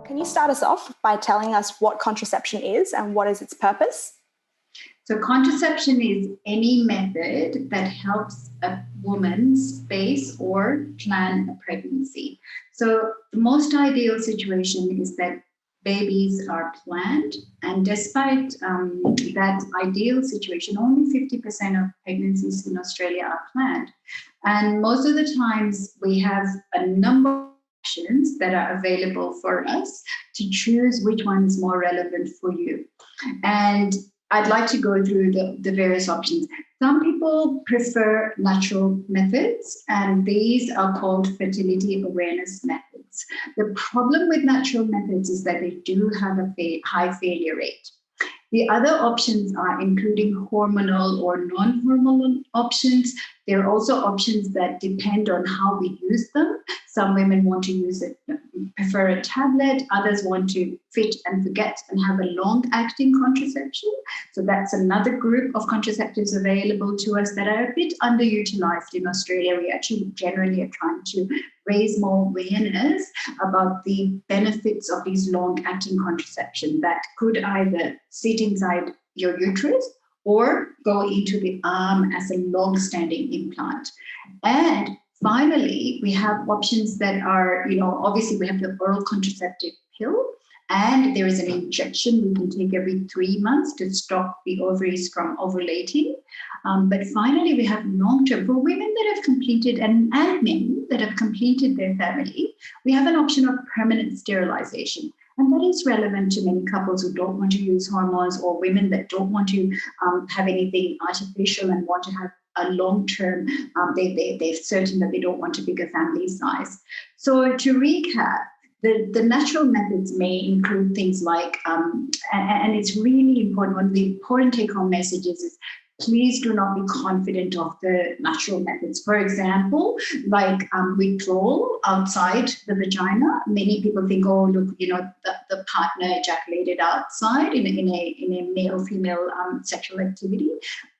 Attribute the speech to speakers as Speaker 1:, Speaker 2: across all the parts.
Speaker 1: Can you start us off by telling us what contraception is and what is its purpose?
Speaker 2: So contraception is any method that helps a woman space or plan a pregnancy. So the most ideal situation is that babies are planned, and despite that ideal situation, only 50% of pregnancies in Australia are planned. And most of the times we have a number of options that are available for us to choose which one is more relevant for you. And I'd like to go through the various options. Some people prefer natural methods, and these are called fertility awareness methods. The problem with natural methods is that they do have a high failure rate. The other options are including hormonal or non-hormonal options. There are also options that depend on how we use them. Some women want to prefer a tablet. Others want to fit and forget and have a long-acting contraception. So that's another group of contraceptives available to us that are a bit underutilized in Australia. We actually generally are trying to raise more awareness about the benefits of these long-acting contraception that could either sit inside your uterus or go into the arm as a long-standing implant. And finally, we have options that are, obviously we have the oral contraceptive pill, and there is an injection we can take every 3 months to stop the ovaries from ovulating. But finally, we have long-term, for women that have completed, and men that have completed their family, we have an option of permanent sterilization. And that is relevant to many couples who don't want to use hormones, or women that don't want to have anything artificial and want to have a long-term, they're certain that they don't want a bigger family size. So to recap, the natural methods may include things like, and it's really important, one of the important take-home messages is please do not be confident of the natural methods. For example, like withdrawal outside the vagina. Many people think, oh, look, the partner ejaculated outside in a male-female sexual activity.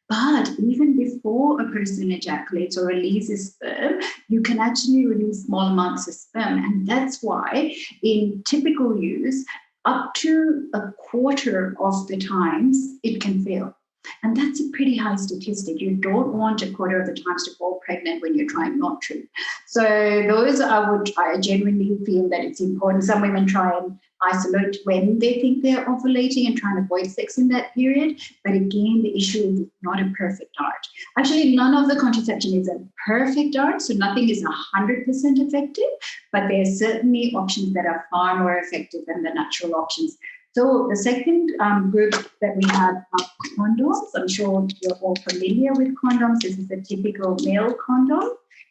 Speaker 2: But even before a person ejaculates or releases sperm, you can actually release small amounts of sperm. And that's why in typical use, up to a quarter of the times it can fail. And that's a pretty high statistic. You don't want a quarter of the times to fall pregnant when you're trying not to. So those I genuinely feel that it's important. Some women try and isolate when they think they're ovulating and try and avoid sex in that period. But again, the issue is it's not a perfect art. Actually, none of the contraception is a perfect art, so nothing is 100% effective, but there are certainly options that are far more effective than the natural options. So the second group that we have are condoms. I'm sure you're all familiar with condoms. This is a typical male condom.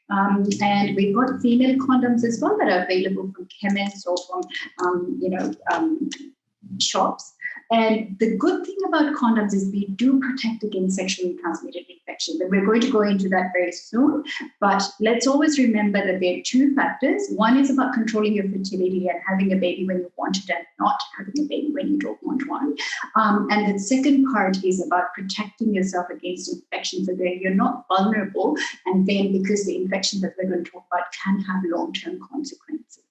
Speaker 2: And we've got female condoms as well that are available from chemists or from, shops. And the good thing about condoms is they do protect against sexually transmitted infection. But we're going to go into that very soon. But let's always remember that there are two factors. One is about controlling your fertility and having a baby when you want it and not having a baby when you don't want one. And the second part is about protecting yourself against infection so that you're not vulnerable. And then because the infections that we're going to talk about can have long-term consequences.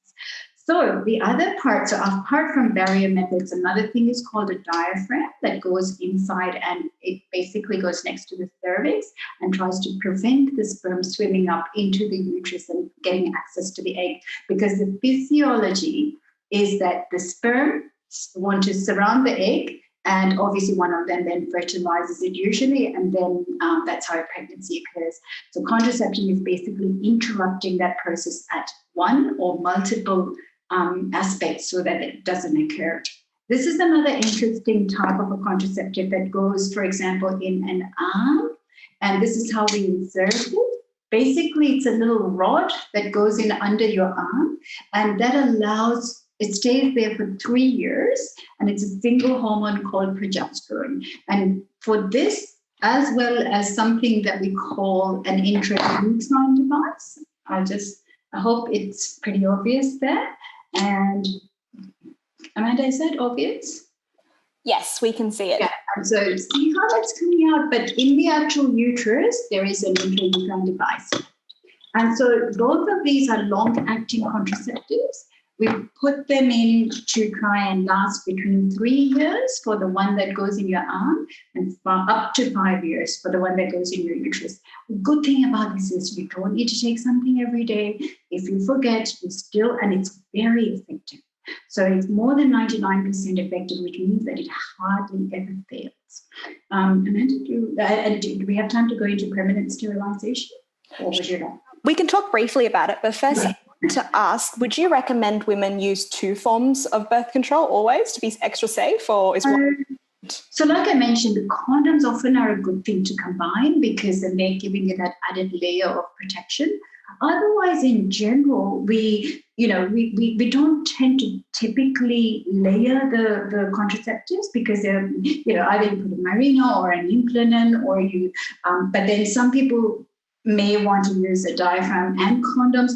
Speaker 2: So the other part, so apart from barrier methods, another thing is called a diaphragm that goes inside, and it basically goes next to the cervix and tries to prevent the sperm swimming up into the uterus and getting access to the egg, because the physiology is that the sperm want to surround the egg, and obviously one of them then fertilizes it usually, and then that's how pregnancy occurs. So contraception is basically interrupting that process at one or multiple aspects so that it doesn't occur. This is another interesting type of a contraceptive that goes, for example, in an arm, and this is how we insert it. Basically, it's a little rod that goes in under your arm, and that allows, it stays there for 3 years, and it's a single hormone called progesterone. And for this, as well as something that we call an intrauterine device, I hope it's pretty obvious there. And Amanda, is that obvious?
Speaker 1: Yes, we can see it.
Speaker 2: Yeah, and so see how that's coming out, but in the actual uterus, there is an intrauterine device. And so both of these are long-acting contraceptives. We put them in to try and last between 3 years for the one that goes in your arm and up to 5 years for the one that goes in your uterus. The good thing about this is you don't need to take something every day. If you forget, you still, and it's very effective. So it's more than 99% effective, which means that it hardly ever fails. Amanda, do we have time to go into permanent sterilization? Or would you like?
Speaker 1: We can talk briefly about it, but first, to ask, would you recommend women use 2 forms of birth control always to be extra safe, or is one?
Speaker 2: So like I mentioned, the condoms often are a good thing to combine because then they're giving you that added layer of protection. Otherwise, in general, we don't tend to typically layer the contraceptives because they're, either you put a marina or an implanton or you, but then some people may want to use a diaphragm and condoms.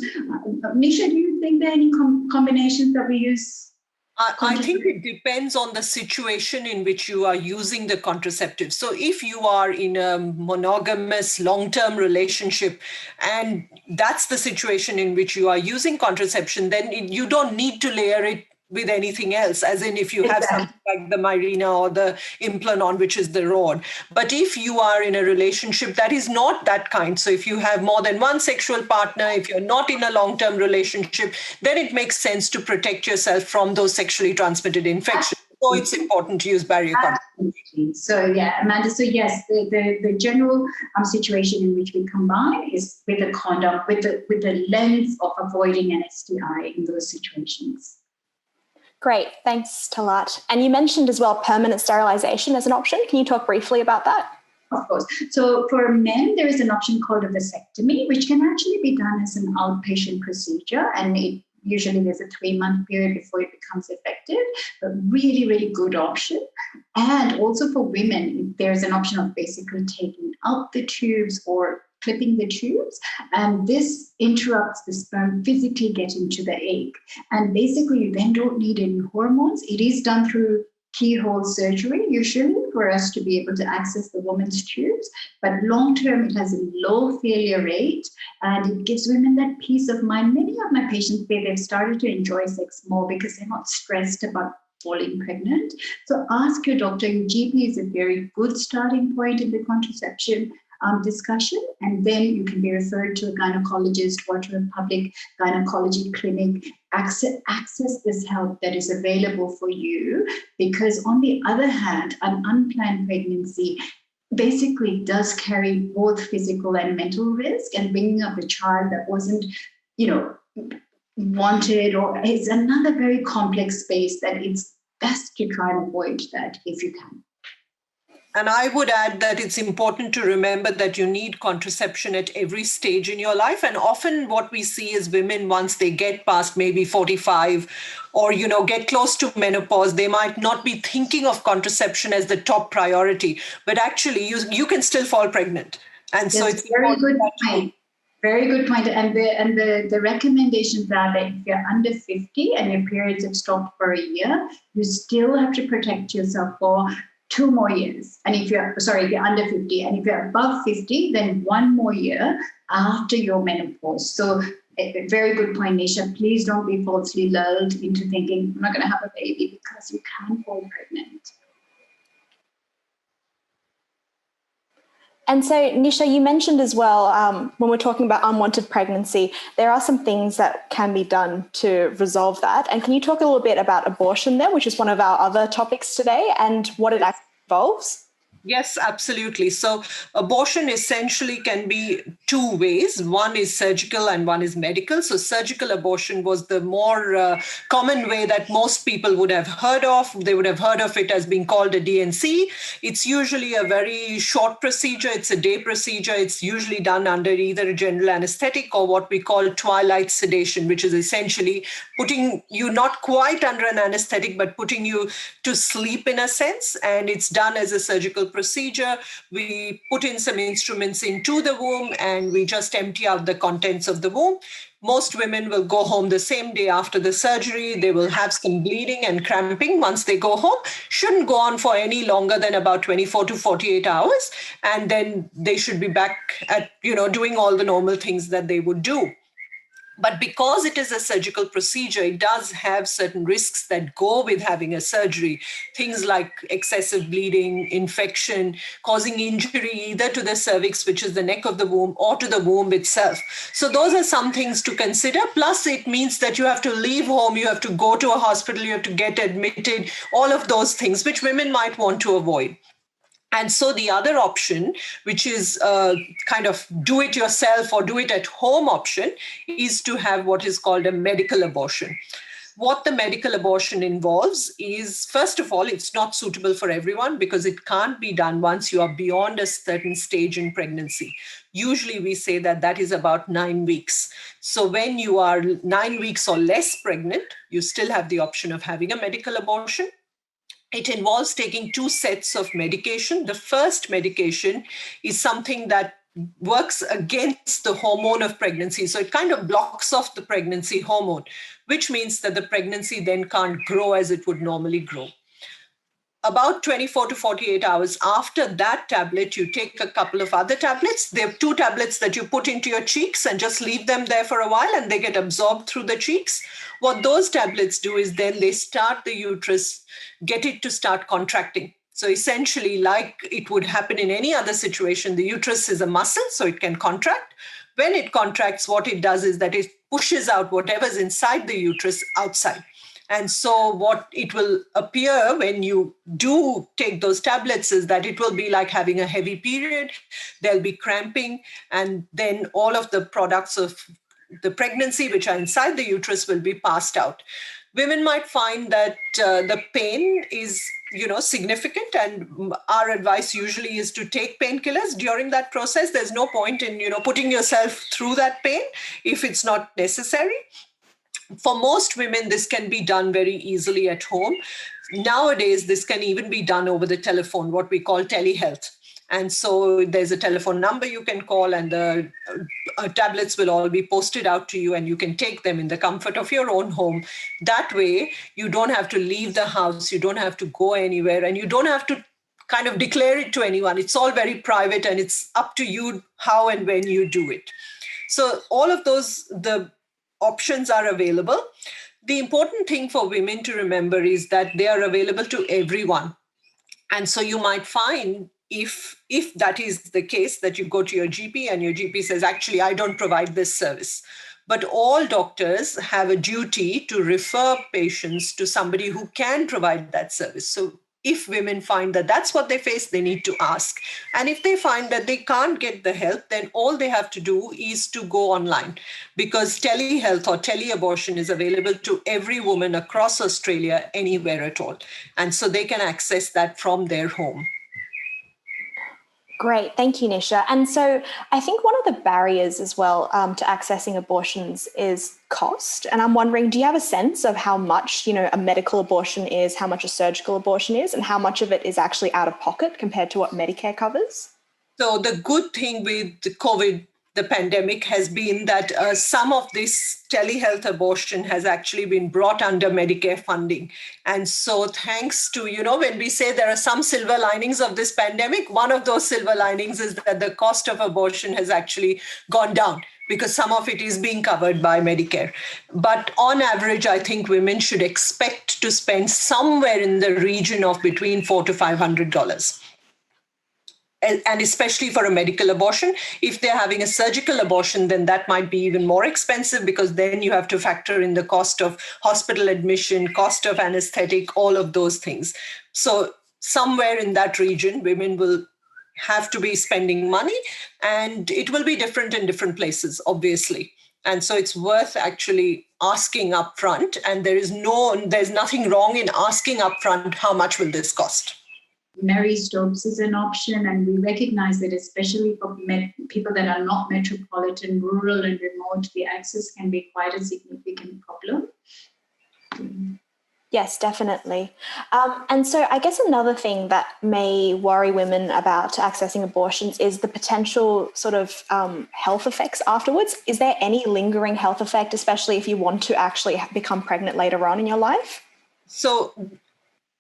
Speaker 2: Nisha, do you think there are any combinations that we use?
Speaker 3: I think it depends on the situation in which you are using the contraceptive. So if you are in a monogamous long-term relationship and that's the situation in which you are using contraception, then you don't need to layer it with anything else, as in if you have something like the Mirena or the Implanon, which is the rod. But if you are in a relationship that is not that kind, so if you have more than one sexual partner, if you're not in a long-term relationship, then it makes sense to protect yourself from those sexually transmitted infections. So it's important to use barrier contraception.
Speaker 2: So yeah, Amanda, so yes, the general situation in which we combine is with a condom, with the lens of avoiding an STI in those situations.
Speaker 1: Great, thanks, Talat. And you mentioned as well permanent sterilisation as an option. Can you talk briefly about that?
Speaker 2: Of course. So for men, there is an option called a vasectomy, which can actually be done as an outpatient procedure, and usually there's a 3-month period before it becomes effective. A really, really good option. And also for women, there's an option of basically taking out the tubes or clipping the tubes, and this interrupts the sperm physically getting to the egg. And basically, you then don't need any hormones. It is done through keyhole surgery, usually, for us to be able to access the woman's tubes. But long-term, it has a low failure rate, and it gives women that peace of mind. Many of my patients say they've started to enjoy sex more because they're not stressed about falling pregnant. So ask your doctor. Your GP is a very good starting point in the contraception discussion, and then you can be referred to a gynecologist or to a public gynecology clinic. Access this help that is available for you, because on the other hand, an unplanned pregnancy basically does carry both physical and mental risk, and bringing up a child that wasn't, wanted, or it's another very complex space that it's best to try and avoid that if you can.
Speaker 3: And I would add that it's important to remember that you need contraception at every stage in your life. And often what we see is women, once they get past maybe 45 or, get close to menopause, they might not be thinking of contraception as the top priority. But actually, you can still fall pregnant. And so it's
Speaker 2: very good point. Very good point. And the recommendations are that if you're under 50 and your periods have stopped for a year, you still have to protect yourself for 2 more years. And if you're under 50, and if you're above 50, then 1 more year after your menopause. So a very good point, Nisha. Please don't be falsely lulled into thinking, I'm not going to have a baby, because you can fall pregnant.
Speaker 1: And so, Nisha, you mentioned as well, when we're talking about unwanted pregnancy, there are some things that can be done to resolve that. And can you talk a little bit about abortion there, which is one of our other topics today, and what it actually involves?
Speaker 3: Yes, absolutely. So abortion essentially can be 2 ways. One is surgical and one is medical. So surgical abortion was the more common way that most people would have heard of. They would have heard of it as being called a DNC. It's usually a very short procedure. It's a day procedure. It's usually done under either a general anesthetic or what we call twilight sedation, which is essentially putting you not quite under an anesthetic, but putting you to sleep in a sense. And it's done as a surgical procedure. We put in some instruments into the womb and we just empty out the contents of the womb. Most women will go home the same day after the surgery. They will have some bleeding and cramping once they go home. Shouldn't go on for any longer than about 24 to 48 hours. And then they should be back at, doing all the normal things that they would do. But because it is a surgical procedure, it does have certain risks that go with having a surgery. Things like excessive bleeding, infection, causing injury either to the cervix, which is the neck of the womb, or to the womb itself. So those are some things to consider. Plus, it means that you have to leave home, you have to go to a hospital, you have to get admitted, all of those things, which women might want to avoid. And so the other option, which is kind of do it yourself or do it at home option, is to have what is called a medical abortion. What the medical abortion involves is, first of all, it's not suitable for everyone because it can't be done once you are beyond a certain stage in pregnancy. Usually we say that that is about 9 weeks. So when you are 9 weeks or less pregnant, you still have the option of having a medical abortion. It involves taking 2 sets of medication. The first medication is something that works against the hormone of pregnancy. So it kind of blocks off the pregnancy hormone, which means that the pregnancy then can't grow as it would normally grow. About 24 to 48 hours after that tablet, you take a couple of other tablets. There are 2 tablets that you put into your cheeks and just leave them there for a while and they get absorbed through the cheeks. What those tablets do is then they start the uterus, get it to start contracting. So essentially, like it would happen in any other situation, the uterus is a muscle, so it can contract. When it contracts, what it does is that it pushes out whatever's inside the uterus outside. And so what it will appear when you do take those tablets is that it will be like having a heavy period. There'll be cramping, and then all of the products of the pregnancy, which are inside the uterus, will be passed out. Women might find that the pain is, significant, and our advice usually is to take painkillers during that process. There's no point in, putting yourself through that pain if it's not necessary. For most women, this can be done very easily at home. Nowadays, this can even be done over the telephone, what we call telehealth. And so there's a telephone number you can call, and the tablets will all be posted out to you, and you can take them in the comfort of your own home. That way, you don't have to leave the house, you don't have to go anywhere, and you don't have to kind of declare it to anyone. It's all very private, and it's up to you how and when you do it. So all of those, the options are available. The important thing for women to remember is that they are available to everyone. And so you might find if that is the case, that you go to your GP and your GP says, actually, I don't provide this service. But all doctors have a duty to refer patients to somebody who can provide that service. So if women find that that's what they face, they need to ask. And if they find that they can't get the help, then all they have to do is to go online, because telehealth or teleabortion is available to every woman across Australia, anywhere at all. And so they can access that from their home.
Speaker 1: Great. Thank you, Nisha. And so I think one of the barriers as well to accessing abortions is cost. And I'm wondering, do you have a sense of how much, a medical abortion is, how much a surgical abortion is, and how much of it is actually out of pocket compared to what Medicare covers?
Speaker 3: So the good thing with the COVID, the pandemic, has been that some of this telehealth abortion has actually been brought under Medicare funding. And so thanks to, when we say there are some silver linings of this pandemic, one of those silver linings is that the cost of abortion has actually gone down, because some of it is being covered by Medicare. But on average, I think women should expect to spend somewhere in the region of between $400 to $500. And especially for a medical abortion. If they're having a surgical abortion, then that might be even more expensive, because then you have to factor in the cost of hospital admission, cost of anesthetic, all of those things. So somewhere in that region, women will have to be spending money, and it will be different in different places, obviously. And so it's worth actually asking upfront, and there's nothing wrong in asking upfront, how much will this cost?
Speaker 2: Mary Stopes is an option, and we recognize that especially for people that are not metropolitan, rural and remote, the access can be quite a significant problem.
Speaker 1: Yes, definitely. And so I guess another thing that may worry women about accessing abortions is the potential sort of health effects afterwards. Is there any lingering health effect, especially if you want to actually become pregnant later on in your life?
Speaker 3: So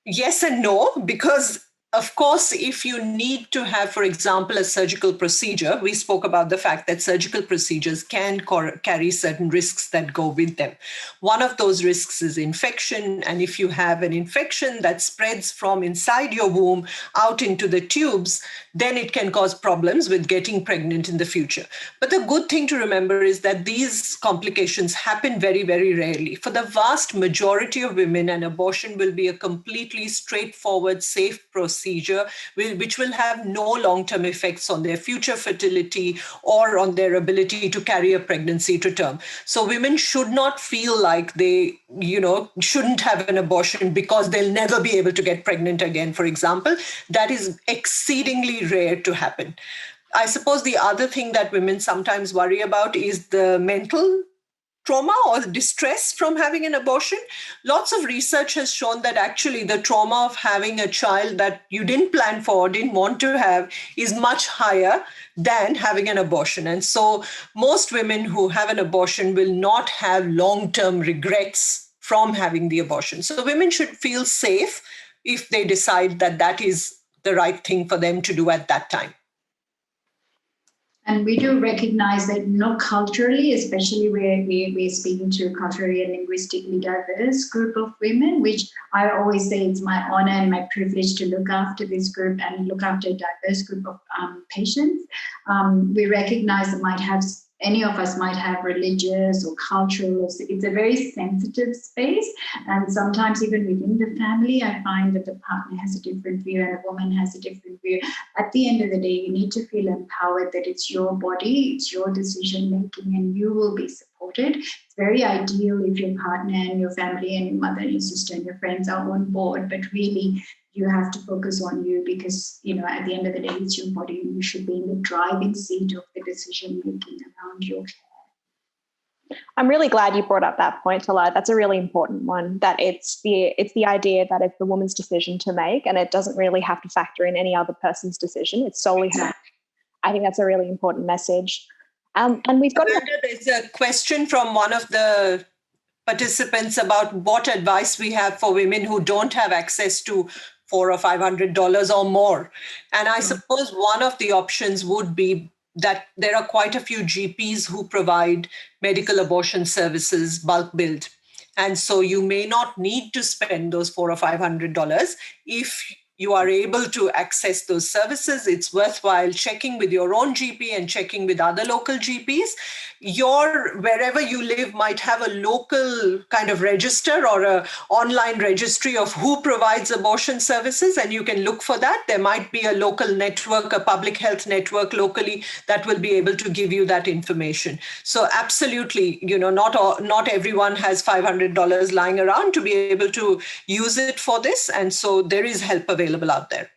Speaker 3: yes and no, because of course, if you need to have, for example, a surgical procedure, we spoke about the fact that surgical procedures can carry certain risks that go with them. One of those risks is infection. And if you have an infection that spreads from inside your womb out into the tubes, then it can cause problems with getting pregnant in the future. But the good thing to remember is that these complications happen very, very rarely. For the vast majority of women, an abortion will be a completely straightforward, safe procedure, which will have no long-term effects on their future fertility or on their ability to carry a pregnancy to term. So women should not feel like they, shouldn't have an abortion because they'll never be able to get pregnant again, for example. That is exceedingly rare to happen. I suppose the other thing that women sometimes worry about is the mental trauma or distress from having an abortion. Lots of research has shown that actually the trauma of having a child that you didn't plan for, didn't want to have, is much higher than having an abortion. And so most women who have an abortion will not have long-term regrets from having the abortion. So women should feel safe if they decide that that is the right thing for them to do at that time.
Speaker 2: And we do recognize that, culturally, especially where we're speaking to a culturally and linguistically diverse group of women, which I always say it's my honor and my privilege to look after this group and look after a diverse group of patients. We recognize that any of us might have religious or cultural, it's a very sensitive space. And sometimes even within the family, I find that the partner has a different view and a woman has a different view. At the end of the day, you need to feel empowered that it's your body, it's your decision making, and you will be supported. It's very ideal if your partner and your family and your mother and your sister and your friends are on board, but really you have to focus on you because, at the end of the day, it's your body and you should be in the driving seat of the decision making around your care.
Speaker 1: I'm really glad you brought up that point, Talat. That's a really important one, that it's the idea that it's the woman's decision to make and it doesn't really have to factor in any other person's decision. It's solely her. I think that's a really important message. And we've got
Speaker 3: there's a question from one of the participants about what advice we have for women who don't have access to $400 or $500 or more. And I suppose one of the options would be that there are quite a few GPs who provide medical abortion services bulk billed. And so you may not need to spend those $400 or $500 if you are able to access those services. It's worthwhile checking with your own GP and checking with other local GPs. Wherever you live might have a local kind of register or an online registry of who provides abortion services, and you can look for that. There might be a local network, a public health network locally that will be able to give you that information. So absolutely, not everyone has $500 lying around to be able to use it for this. And so there is help available out there.